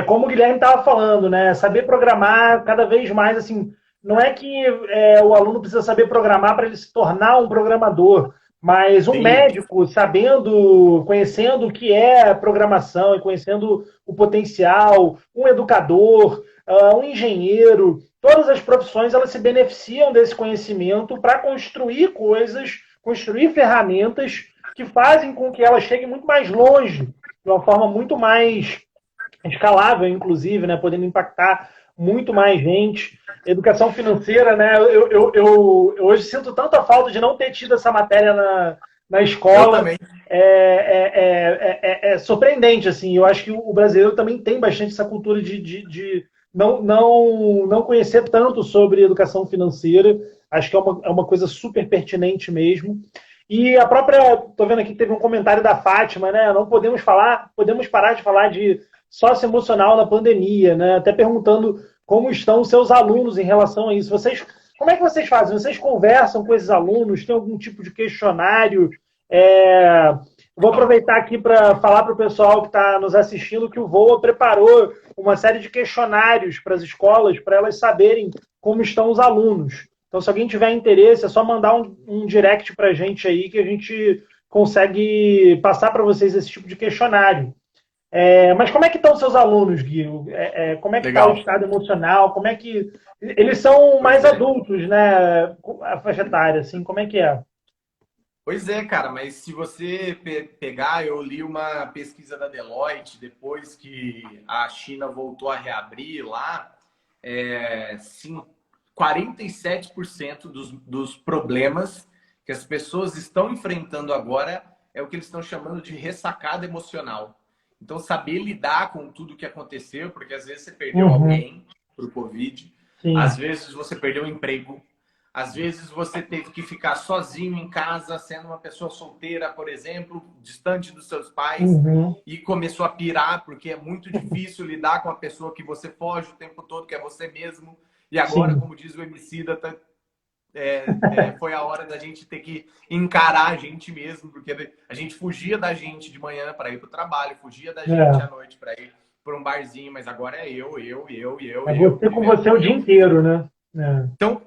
como o Guilherme estava falando, né? Saber programar cada vez mais, assim, não é que o aluno precisa saber programar para ele se tornar um programador, mas um Sim. médico sabendo, conhecendo o que é programação e conhecendo o potencial, um educador, um engenheiro, todas as profissões elas se beneficiam desse conhecimento para construir coisas, construir ferramentas que fazem com que elas cheguem muito mais longe, de uma forma muito mais escalável, inclusive, né, podendo impactar muito mais gente. Educação financeira, né? Eu hoje sinto tanta falta de não ter tido essa matéria na Eu escola. também. É surpreendente, assim. Eu acho que o brasileiro também tem bastante essa cultura de não conhecer tanto sobre educação financeira. Acho que é uma coisa super pertinente mesmo. E a própria, tô vendo aqui que teve um comentário da Fátima, né? Não podemos parar de falar de socioemocional na pandemia, né? Até perguntando como estão os seus alunos em relação a isso. Como é que vocês fazem? Vocês conversam com esses alunos? Tem algum tipo de questionário? Vou aproveitar aqui para falar para o pessoal que está nos assistindo que o VOA preparou uma série de questionários para as escolas, para elas saberem como estão os alunos. Então, se alguém tiver interesse, é só mandar um direct para a gente aí que a gente consegue passar para vocês esse tipo de questionário. Mas como é que estão seus alunos, Gui? Como é que está o Legal. estado emocional? Como é que eles são Pois mais é. adultos, né? A faixa etária, assim, como é que é? Pois é, cara, mas se você pegar, eu li uma pesquisa da Deloitte depois que a China voltou a reabrir lá, sim, 47% dos problemas que as pessoas estão enfrentando agora é o que eles estão chamando de ressacada emocional. Então, saber lidar com tudo que aconteceu, porque às vezes você perdeu Uhum, alguém para o Covid, às sim. vezes você perdeu o emprego, às vezes você teve que ficar sozinho em casa, sendo uma pessoa solteira, por exemplo, distante dos seus pais, Uhum, e começou a pirar porque é muito difícil lidar com a pessoa que você foge o tempo todo, que é você mesmo. E agora, sim. como diz o Emicida, foi a hora da gente ter que encarar a gente mesmo, porque a gente fugia da gente de manhã para ir para o trabalho, fugia da gente à É. noite para ir para um barzinho, mas agora é É você com vivendo você com o dia eu. inteiro, né? É. Então,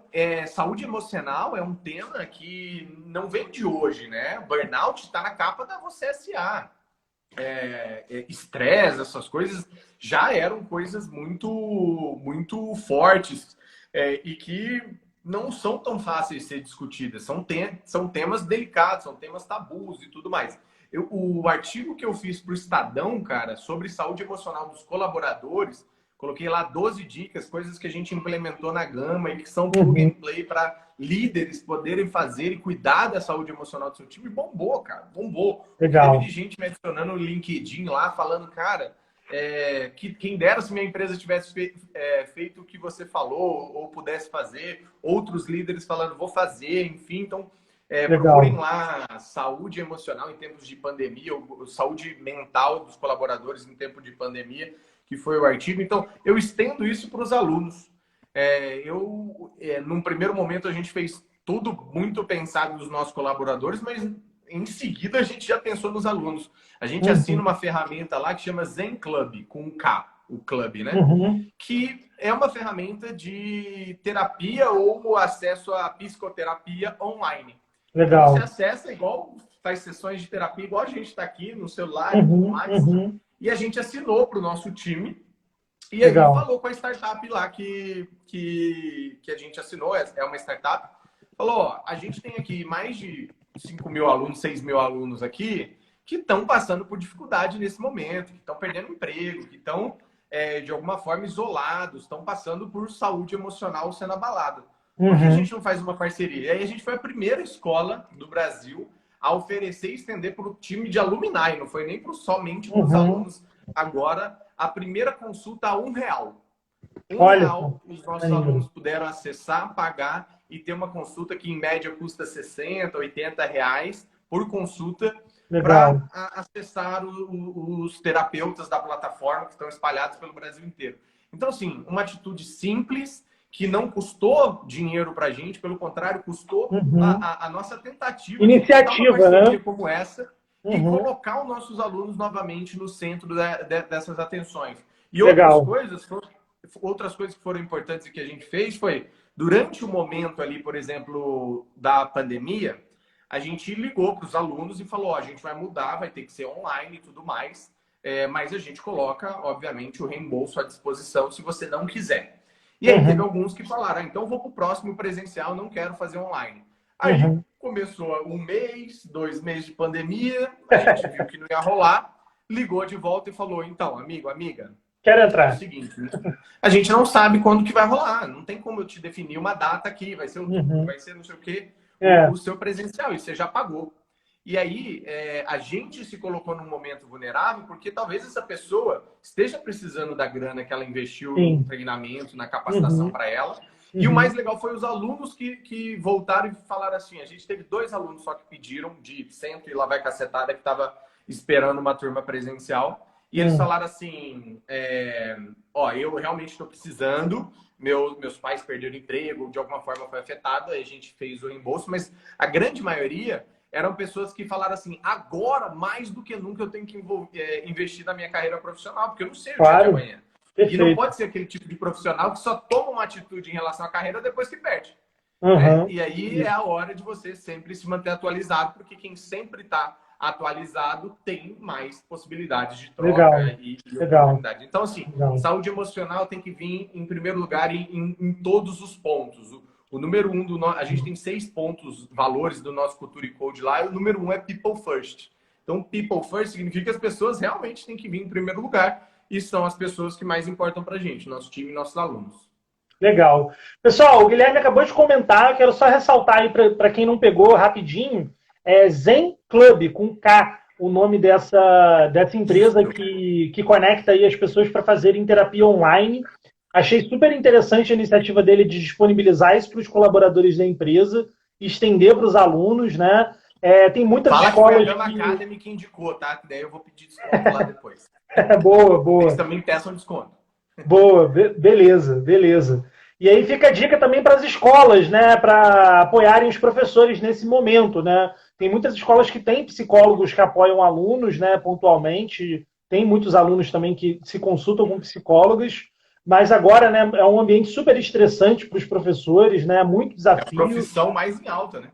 saúde emocional é um tema que não vem de hoje, né? Burnout está na capa da Você S.A. Estresse, essas coisas já eram coisas muito, muito fortes e que não são tão fáceis de ser discutidas. São temas delicados, são temas tabus e tudo mais. O artigo que eu fiz para o Estadão, cara, sobre saúde emocional dos colaboradores, coloquei lá 12 dicas, coisas que a gente implementou na Gama e que são plug and Uhum, play para líderes poderem fazer e cuidar da saúde emocional do seu time. Bombou, cara, bombou. O que teve de legal. gente me adicionando no LinkedIn lá, falando, cara, que quem dera se minha empresa tivesse feito o que você falou ou pudesse fazer. Outros líderes falando, vou fazer, enfim. Então, procurem Legal. lá saúde emocional em tempos de pandemia, ou saúde mental dos colaboradores em tempo de pandemia, que foi o artigo. Então, eu estendo isso para os alunos. Num primeiro momento, a gente fez tudo muito pensado nos nossos colaboradores, mas em seguida a gente já pensou nos alunos. A gente assina Uhum, uma ferramenta lá que chama Zen Club, com um K, o clube, né? uhum, Que é uma ferramenta de terapia ou acesso à psicoterapia online. Então você legal. acessa igual, faz sessões de terapia igual a gente está aqui no celular e tudo Uhum, mais. uhum, E a gente assinou para o nosso time E aí Legal. falou com a startup lá que a gente assinou, é uma startup, falou, ó, a gente tem aqui mais de 5.000 alunos, 6.000 alunos aqui, que estão passando por dificuldade nesse momento, que estão perdendo emprego, que estão, de alguma forma, isolados, estão passando por saúde emocional sendo abalada. Por que a Uhum. gente não faz uma parceria? E aí a gente foi a primeira escola do Brasil a oferecer e estender para o time de alumni, não foi nem somente para os Uhum. alunos. Agora, a primeira consulta a R$ 1. Olha só, R$ 1 os nossos maneiro. alunos puderam acessar, pagar e ter uma consulta que em média custa 60, R$ 80 por consulta Legal. para acessar os terapeutas da plataforma que estão espalhados pelo Brasil inteiro. Então, assim, uma atitude simples que não custou dinheiro para a gente, pelo contrário, custou Uhum. a nossa tentativa de montar uma Iniciativa, parceria né? como essa e Uhum. colocar os nossos alunos novamente no centro dessas atenções. E Legal. outras coisas que foram importantes e que a gente fez foi, durante o momento ali, por exemplo, da pandemia, a gente ligou para os alunos e falou, ó, a gente vai mudar, vai ter que ser online e tudo mais, mas a gente coloca, obviamente, o reembolso à disposição se você não quiser. E aí teve Uhum. alguns que falaram, então vou para o próximo presencial, não quero fazer online. Aí Uhum. começou 1 mês, 2 meses de pandemia, a gente viu que não ia rolar, ligou de volta e falou, então, amigo, amiga, Quero é o entrar. seguinte, né? A gente não sabe quando que vai rolar, não tem como eu te definir uma data aqui, vai ser outubro, Uhum. vai ser não sei o quê, É, o seu presencial, e você já pagou. E aí, a gente se colocou num momento vulnerável porque talvez essa pessoa esteja precisando da grana que ela investiu no sim. treinamento, na capacitação Uhum. para ela. E o mais Uhum. legal foi os alunos que voltaram e falaram assim: a gente teve 2 alunos só que pediram de cento e lá vai cacetada que estava esperando uma turma presencial. E eles Uhum. falaram assim: ó, eu realmente estou precisando. Meus pais perderam emprego, de alguma forma foi afetado, aí a gente fez o reembolso, mas a grande maioria eram pessoas que falaram assim: agora, mais do que nunca, eu tenho que investir na minha carreira profissional, porque eu não sei o dia de Claro. amanhã. E não Perfeito. pode ser aquele tipo de profissional que só toma uma atitude em relação à carreira depois que perde. Né? Uhum. E aí é a hora de você sempre se manter atualizado, porque quem sempre está atualizado tem mais possibilidades de troca Legal. e Legal. oportunidade. Então, assim, Legal. saúde emocional tem que vir em primeiro lugar em todos os pontos. O número um a gente tem 6 pontos, valores do nosso Cultura e Code lá, e o número um é People First. Então, People First significa que as pessoas realmente têm que vir em primeiro lugar e são as pessoas que mais importam para a gente, nosso time e nossos alunos. Legal. Pessoal, o Guilherme acabou de comentar, eu quero só ressaltar aí para quem não pegou rapidinho, é Zen Club, com K, o nome dessa Isso. empresa que conecta aí as pessoas para fazerem terapia online. Achei super interessante a iniciativa dele de disponibilizar isso para os colaboradores da empresa, estender para os alunos, né? Tem muitas Fala que foi a escolas Gama que. Academy que indicou, tá? Que daí eu vou pedir desconto lá depois. Boa, Vocês boa. também peçam desconto. Boa, beleza, beleza. E aí fica a dica também para as escolas, né, para apoiarem os professores nesse momento, né? Tem muitas escolas que têm psicólogos que apoiam alunos, né, pontualmente. Tem muitos alunos também que se consultam com psicólogos, mas agora, né, é um ambiente super estressante para os professores, né? Muito É a desafio. profissão mais em alta, né?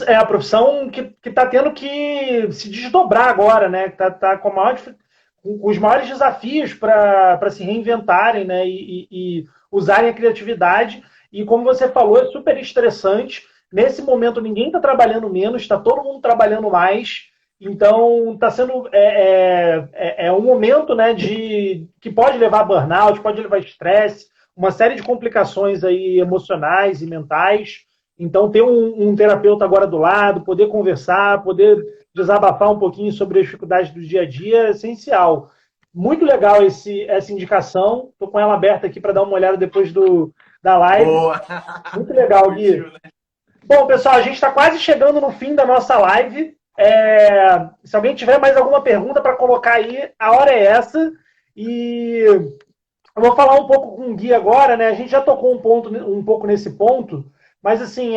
É a profissão que está tendo que se desdobrar agora, né? Que tá com os maiores desafios para se reinventarem, né? E usarem a criatividade. E como você falou, é super estressante. Nesse momento, ninguém está trabalhando menos, está todo mundo trabalhando mais. Então, está sendo um momento, né, que pode levar a burnout, pode levar a estresse, uma série de complicações aí emocionais e mentais. Então, ter um terapeuta agora do lado, poder conversar, poder desabafar um pouquinho sobre as dificuldades do dia a dia é essencial. Muito legal essa indicação. Estou com ela aberta aqui para dar uma olhada depois da live. Boa! Muito legal, Gui. Curtiu, né? Bom, pessoal, a gente está quase chegando no fim da nossa live. Se alguém tiver mais alguma pergunta para colocar aí, a hora é essa. E eu vou falar um pouco com o Gui agora, né? A gente já tocou um pouco nesse ponto, mas assim,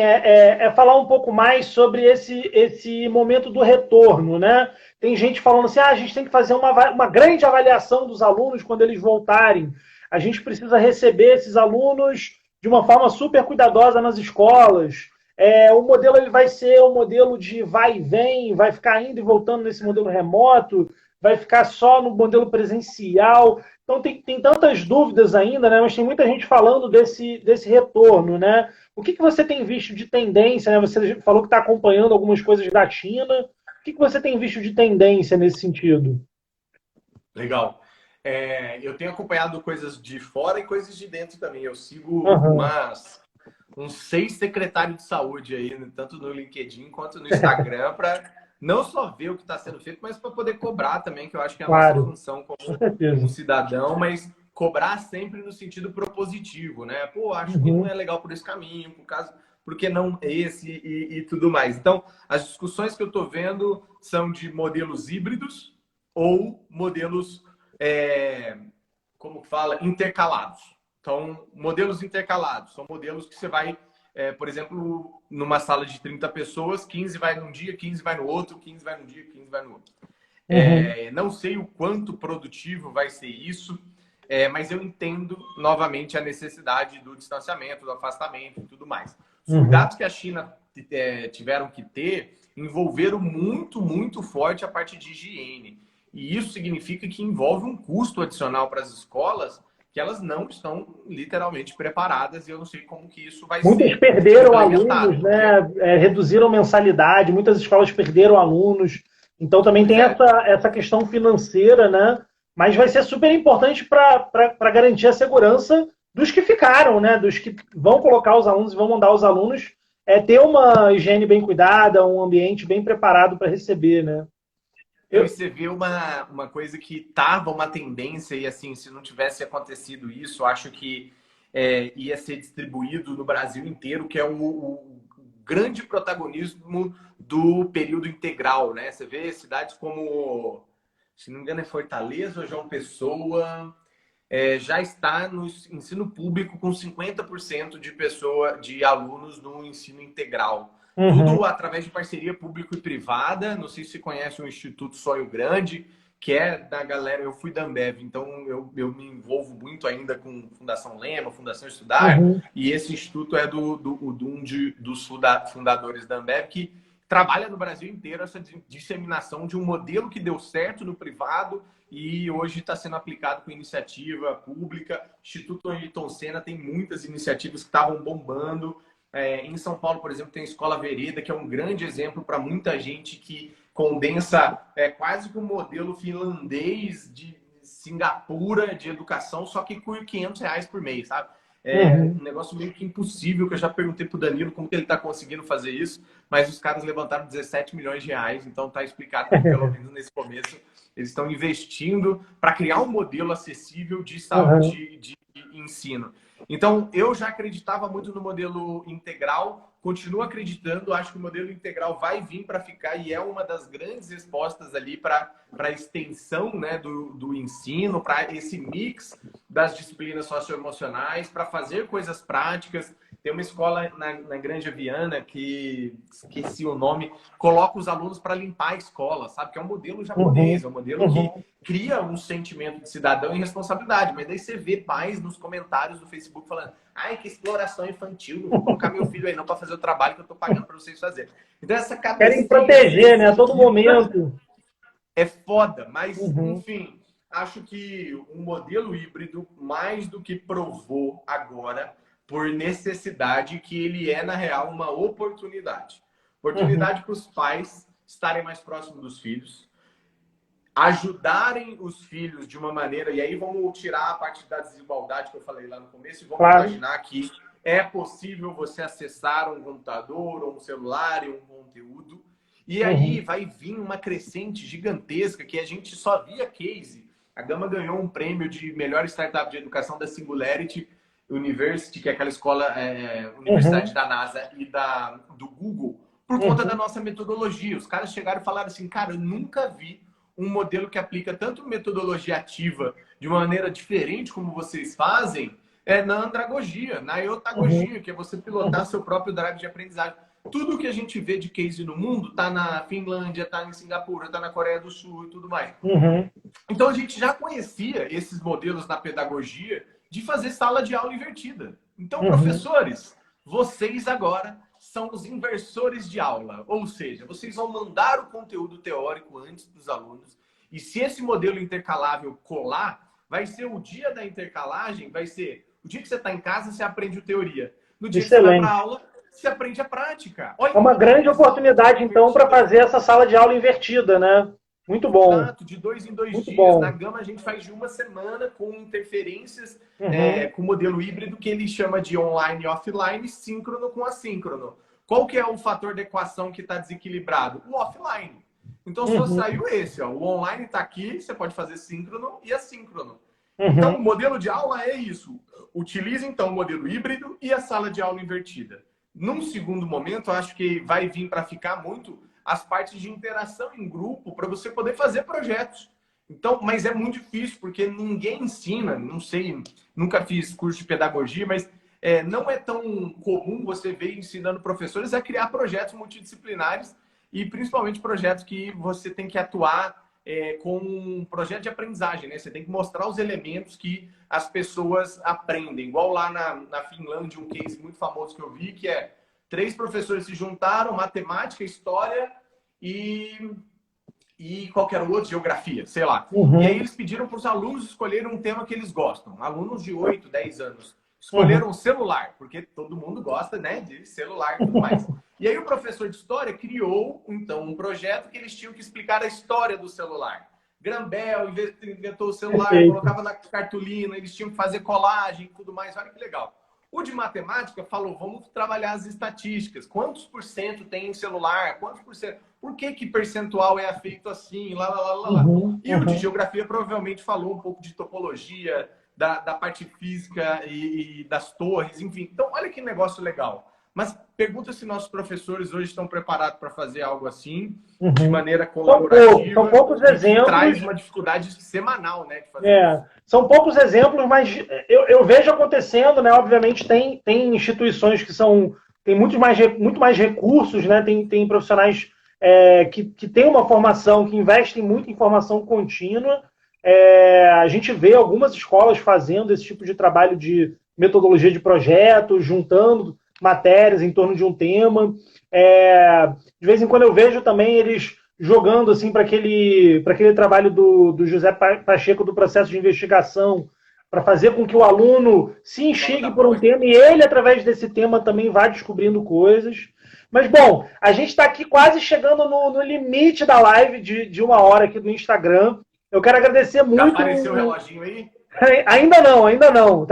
falar um pouco mais sobre esse momento do retorno, né? Tem gente falando assim, a gente tem que fazer uma grande avaliação dos alunos quando eles voltarem. A gente precisa receber esses alunos de uma forma super cuidadosa nas escolas. O modelo ele vai ser um modelo de vai e vem, vai ficar indo e voltando nesse modelo remoto. Vai ficar só no modelo presencial? Então, tem tantas dúvidas ainda, né? Mas tem muita gente falando desse retorno, né? O que você tem visto de tendência, né? Você falou que está acompanhando algumas coisas da China. O que você tem visto de tendência nesse sentido? Legal. Eu tenho acompanhado coisas de fora e coisas de dentro também. Eu sigo Uhum. uns 6 secretários de saúde aí, tanto no LinkedIn quanto no Instagram, para não só ver o que está sendo feito, mas para poder cobrar também, que eu acho que é a nossa Claro, função com como certeza. cidadão, mas cobrar sempre no sentido propositivo, né? Pô, acho que não Uhum. é legal por esse caminho, por caso, por que não esse e tudo mais. Então, as discussões que eu estou vendo são de modelos híbridos ou modelos, como fala, intercalados. Então, modelos intercalados são modelos que você vai, por exemplo, numa sala de 30 pessoas, 15 vai num dia, 15 vai no outro, 15 vai num dia, 15 vai no outro. Uhum. Não sei o quanto produtivo vai ser isso, mas eu entendo novamente a necessidade do distanciamento, do afastamento e tudo mais. Os Uhum. cuidados que a China tiveram que ter envolveram muito, muito forte a parte de higiene. E isso significa que envolve um custo adicional para as escolas que elas não estão literalmente preparadas e eu não sei como que isso vai Muitas ser perderam implementado, alunos, porque né? Reduziram mensalidade, muitas escolas perderam alunos. Então também pois tem é, essa questão financeira, né? Mas vai ser super importante para garantir a segurança dos que ficaram, né? Dos que vão colocar os alunos e vão mandar os alunos ter uma higiene bem cuidada, um ambiente bem preparado para receber, né? não, e Eu, você vê uma coisa que estava uma tendência, e assim, se não tivesse acontecido isso, acho que ia ser distribuído no Brasil inteiro, que é o grande protagonismo do período integral, né? Você vê cidades como, se não me engano, é Fortaleza ou João Pessoa, já está no ensino público com 50% de alunos no ensino integral. uhum, Tudo através de parceria público e privada. Não sei se você conhece o Instituto Sonho Grande, que é da galera. Eu fui da Ambev, então eu me envolvo muito ainda com Fundação Lema, Fundação Estudar, uhum, e esse instituto é dos fundadores da Ambev, que trabalha no Brasil inteiro essa disseminação de um modelo que deu certo no privado e hoje está sendo aplicado com iniciativa pública. Instituto Ayrton Senna tem muitas iniciativas que estavam bombando. Em São Paulo, por exemplo, tem a Escola Vereda, que é um grande exemplo para muita gente que condensa quase que um modelo finlandês de Singapura de educação, só que com R$ 500 por mês, sabe? uhum. Um negócio meio que impossível, que eu já perguntei para o Danilo como que ele está conseguindo fazer isso, mas os caras levantaram 17 milhões de reais, então está explicado que, pelo menos nesse começo, eles estão investindo para criar um modelo acessível Uhum. de ensino. Então, eu já acreditava muito no modelo integral, continuo acreditando, acho que o modelo integral vai vir para ficar e é uma das grandes respostas ali para a extensão, né, do ensino, para esse mix das disciplinas socioemocionais, para fazer coisas práticas. Tem uma escola na Granja Viana, que esqueci o nome, coloca os alunos para limpar a escola, sabe? Que é um modelo Uhum. japonês, é um modelo que Uhum. cria um sentimento de cidadão e responsabilidade. Mas daí você vê pais nos comentários do Facebook falando: ai, que exploração infantil, não vou colocar meu filho aí não para fazer o trabalho que eu estou pagando para vocês fazerem. Então, essa Querem cabecinha proteger, né? A todo esquisita momento. é foda, mas, Uhum. enfim, acho que um modelo híbrido, mais do que provou agora, por necessidade, que ele é, na real, uma oportunidade. Uhum. Oportunidade para os pais estarem mais próximos dos filhos, ajudarem os filhos de uma maneira, e aí vamos tirar a parte da desigualdade que eu falei lá no começo e vamos Claro. imaginar que é possível você acessar um computador ou um celular e um conteúdo, e aí Uhum. vai vir uma crescente gigantesca que a gente só via case. A Gama ganhou um prêmio de melhor startup de educação da Singularity University, que é aquela escola, universidade Uhum. da NASA e do Google, por conta da Uhum. nossa metodologia. Os caras chegaram e falaram assim, cara, eu nunca vi um modelo que aplica tanto metodologia ativa de uma maneira diferente como vocês fazem na andragogia, na Uhum. eutagogia, que é você pilotar Uhum. seu próprio drive de aprendizagem. Tudo que a gente vê de case no mundo está na Finlândia, está em Singapura, está na Coreia do Sul e tudo mais. Uhum. Então a gente já conhecia esses modelos na pedagogia de fazer sala de aula invertida. Então, Uhum. professores, vocês agora são os inversores de aula, ou seja, vocês vão mandar o conteúdo teórico antes para os alunos E se esse modelo intercalável colar, vai ser o dia da intercalagem, vai ser o dia que você está em casa, você aprende a teoria. No dia que você vai para a aula, você aprende a prática. Olha, é uma grande oportunidade, então, para fazer essa sala de aula invertida, né? Muito bom. Exato, de 2 em 2 Muito dias. bom. Na Gama a gente faz de uma semana com interferências, com modelo híbrido que ele chama de online e offline, síncrono com assíncrono. Qual que é o fator da equação que está desequilibrado? O offline. Então só saiu esse, ó. O online está aqui, você pode fazer síncrono e assíncrono. Então o modelo de aula é isso. Utilize então o modelo híbrido e a sala de aula invertida. Num segundo momento, eu acho que vai vir para ficar muito as partes de interação em grupo para você poder fazer projetos. Então, mas é muito difícil, porque ninguém ensina, não sei, nunca fiz curso de pedagogia, mas não é tão comum você ver ensinando professores a criar projetos multidisciplinares e principalmente projetos que você tem que atuar com um projeto de aprendizagem, né? Você tem que mostrar os elementos que as pessoas aprendem. Igual lá na Finlândia, um case muito famoso que eu vi, que é 3 professores se juntaram, matemática, história e qualquer outro, geografia, sei lá. E aí eles pediram para os alunos escolherem um tema que eles gostam. Alunos de 8, 10 anos. Escolheram celular, porque todo mundo gosta, né, de celular e tudo mais. E aí o professor de história criou, então, um projeto que eles tinham que explicar a história do celular. Graham Bell inventou o celular, colocava na cartolina, eles tinham que fazer colagem e tudo mais. Olha que legal. O de matemática falou, vamos trabalhar as estatísticas. Quantos por cento tem em celular? Quantos por cento? Por que percentual é feito assim? Lá. E o de geografia provavelmente falou um pouco de topologia, da parte física e das torres, enfim. Então, olha que negócio legal. Mas pergunta se nossos professores hoje estão preparados para fazer algo assim, de maneira colaborativa. São poucos exemplos. Traz uma dificuldade semanal, né? De fazer são poucos exemplos, mas eu vejo acontecendo, né? Obviamente tem instituições que têm muito mais recursos, né? Tem profissionais que têm uma formação, que investem muito em formação contínua. A gente vê algumas escolas fazendo esse tipo de trabalho de metodologia de projeto, juntando matérias em torno de um tema. De vez em quando eu vejo também eles jogando assim para aquele trabalho do José Pacheco do processo de investigação, para fazer com que o aluno se instigue por um tema e ele, através desse tema, também vá descobrindo coisas. Mas, bom, a gente está aqui quase chegando no limite da live de 1 hora aqui do Instagram. Eu quero agradecer muito. Já apareceu o reloginho aí? Ainda não.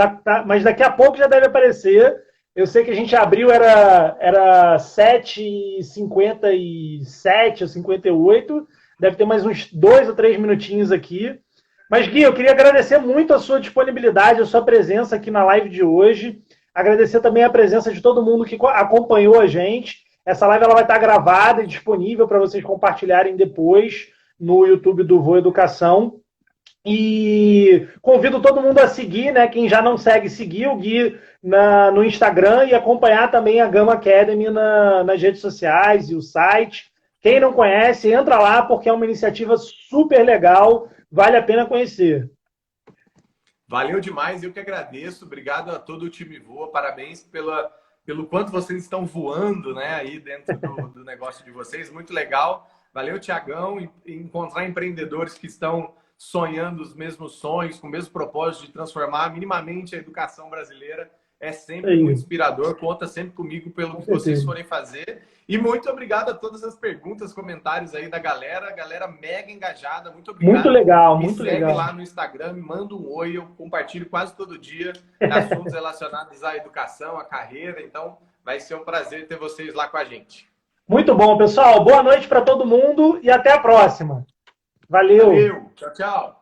Mas daqui a pouco já deve aparecer. Eu sei que a gente abriu, era 7h57 ou 58. Deve ter mais uns 2 ou 3 minutinhos aqui. Mas, Gui, eu queria agradecer muito a sua disponibilidade, a sua presença aqui na live de hoje. Agradecer também a presença de todo mundo que acompanhou a gente. Essa live ela vai estar gravada e disponível para vocês compartilharem depois no YouTube do Voa Educação. E convido todo mundo a seguir, né? Quem já não segue, seguir o Gui no Instagram e acompanhar também a Gama Academy nas redes sociais e o site. Quem não conhece, entra lá porque é uma iniciativa super legal, vale a pena conhecer. Valeu demais, eu que agradeço. Obrigado a todo o time Voa, parabéns pelo quanto vocês estão voando, né, aí dentro do negócio de vocês, muito legal. Valeu, Tiagão, encontrar empreendedores que estão sonhando os mesmos sonhos, com o mesmo propósito de transformar minimamente a educação brasileira. É sempre muito inspirador, conta sempre comigo pelo que vocês forem fazer. E muito obrigado a todas as perguntas, comentários aí da galera mega engajada, muito obrigado. Muito legal, me muito segue legal. Lá no Instagram, me manda um oi, eu compartilho quase todo dia assuntos relacionados à educação, à carreira, então vai ser um prazer ter vocês lá com a gente. Muito bom, pessoal. Boa noite para todo mundo e até a próxima. Valeu. Tchau, tchau.